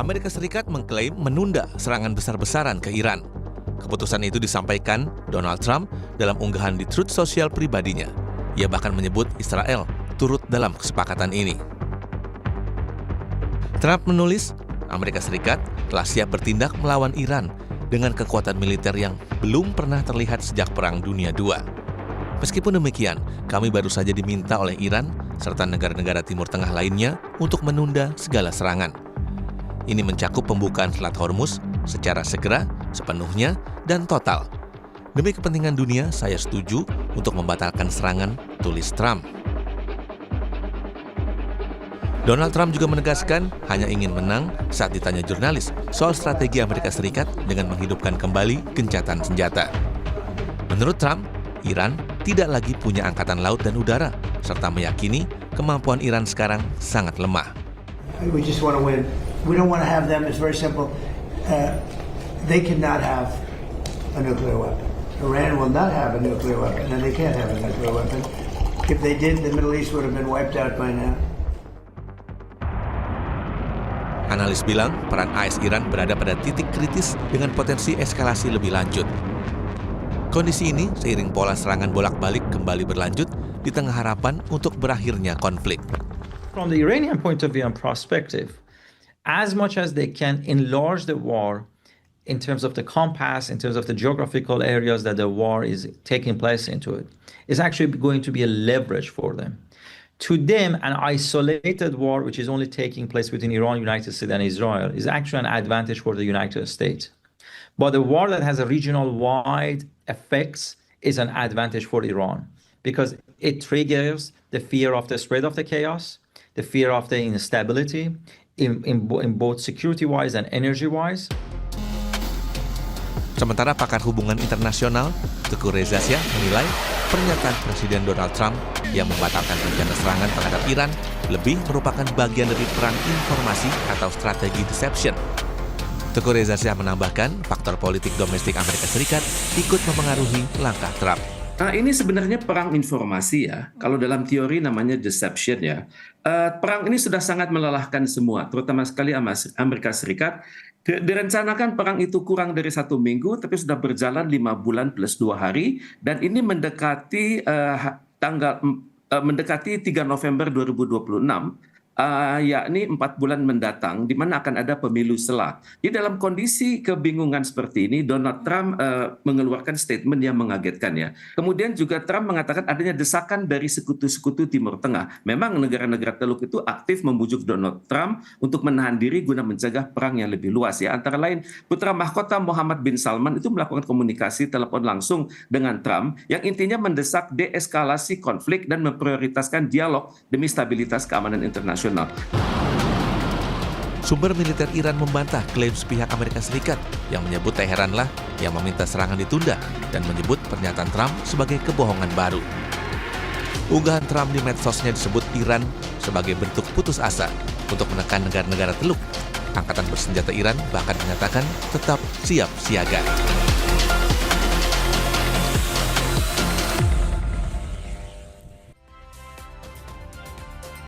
Amerika Serikat mengklaim menunda serangan besar-besaran ke Iran. Keputusan itu disampaikan Donald Trump dalam unggahan di Truth Social pribadinya. Ia bahkan menyebut Israel turut dalam kesepakatan ini. Trump menulis, Amerika Serikat telah siap bertindak melawan Iran dengan kekuatan militer yang belum pernah terlihat sejak Perang Dunia II. Meskipun demikian, kami baru saja diminta oleh Iran serta negara-negara Timur Tengah lainnya untuk menunda segala serangan. Ini mencakup pembukaan Selat Hormuz secara segera, sepenuhnya, dan total. Demi kepentingan dunia, saya setuju untuk membatalkan serangan, tulis Trump. Donald Trump juga menegaskan hanya ingin menang saat ditanya jurnalis soal strategi Amerika Serikat dengan menghidupkan kembali gencatan senjata. Menurut Trump, Iran tidak lagi punya angkatan laut dan udara, serta meyakini kemampuan Iran sekarang sangat lemah. We just want to win. We don't want to have them. It's very simple. They cannot have a nuclear weapon. Iran will not have a nuclear weapon, and they can't have a nuclear weapon. If they did, the Middle East would have been wiped out by now. Analis bilang peran AS Iran berada pada titik kritis dengan potensi eskalasi lebih lanjut. Kondisi ini seiring pola serangan bolak-balik kembali berlanjut di tengah harapan untuk berakhirnya konflik. From the Iranian point of view and perspective, as much as they can enlarge the war in terms of the compass, in terms of the geographical areas that the war is taking place into it, is actually going to be a leverage for them. To them, an isolated war, which is only taking place between Iran, United States, and Israel, is actually an advantage for the United States. But a war that has a regional-wide effects is an advantage for Iran because it triggers the fear of the spread of the chaos, the fear of the instability, in both security-wise and energy-wise. Sementara pakar hubungan internasional, Teguh Reza Shah menilai pernyataan Presiden Donald Trump yang membatalkan rencana serangan terhadap Iran lebih merupakan bagian dari perang informasi atau strategi deception. Teguh Reza Shah menambahkan faktor politik domestik Amerika Serikat ikut mempengaruhi langkah Trump. Nah, ini sebenarnya perang informasi ya. Kalau dalam teori namanya deception ya. Perang ini sudah sangat melelahkan semua, terutama sekali Amerika Serikat. Direncanakan perang itu kurang dari 1 minggu, tapi sudah berjalan 5 bulan plus 2 hari, dan ini mendekati mendekati 3 November 2026. Yakni 4 bulan mendatang, di mana akan ada pemilu selah. Jadi dalam kondisi kebingungan seperti ini, Donald Trump mengeluarkan statement yang mengagetkan ya. Kemudian juga Trump mengatakan adanya desakan dari sekutu-sekutu Timur Tengah. Memang negara-negara Teluk itu aktif membujuk Donald Trump untuk menahan diri guna mencegah perang yang lebih luas ya. Antara lain, putra mahkota Mohammed bin Salman itu melakukan komunikasi telepon langsung dengan Trump yang intinya mendesak deeskalasi konflik dan memprioritaskan dialog demi stabilitas keamanan internasional. Sumber militer Iran membantah klaim sepihak Amerika Serikat yang menyebut Teheranlah yang meminta serangan ditunda dan menyebut pernyataan Trump sebagai kebohongan baru. Unggahan Trump di medsosnya disebut Iran sebagai bentuk putus asa untuk menekan negara-negara Teluk. Angkatan bersenjata Iran bahkan menyatakan tetap siap siaga.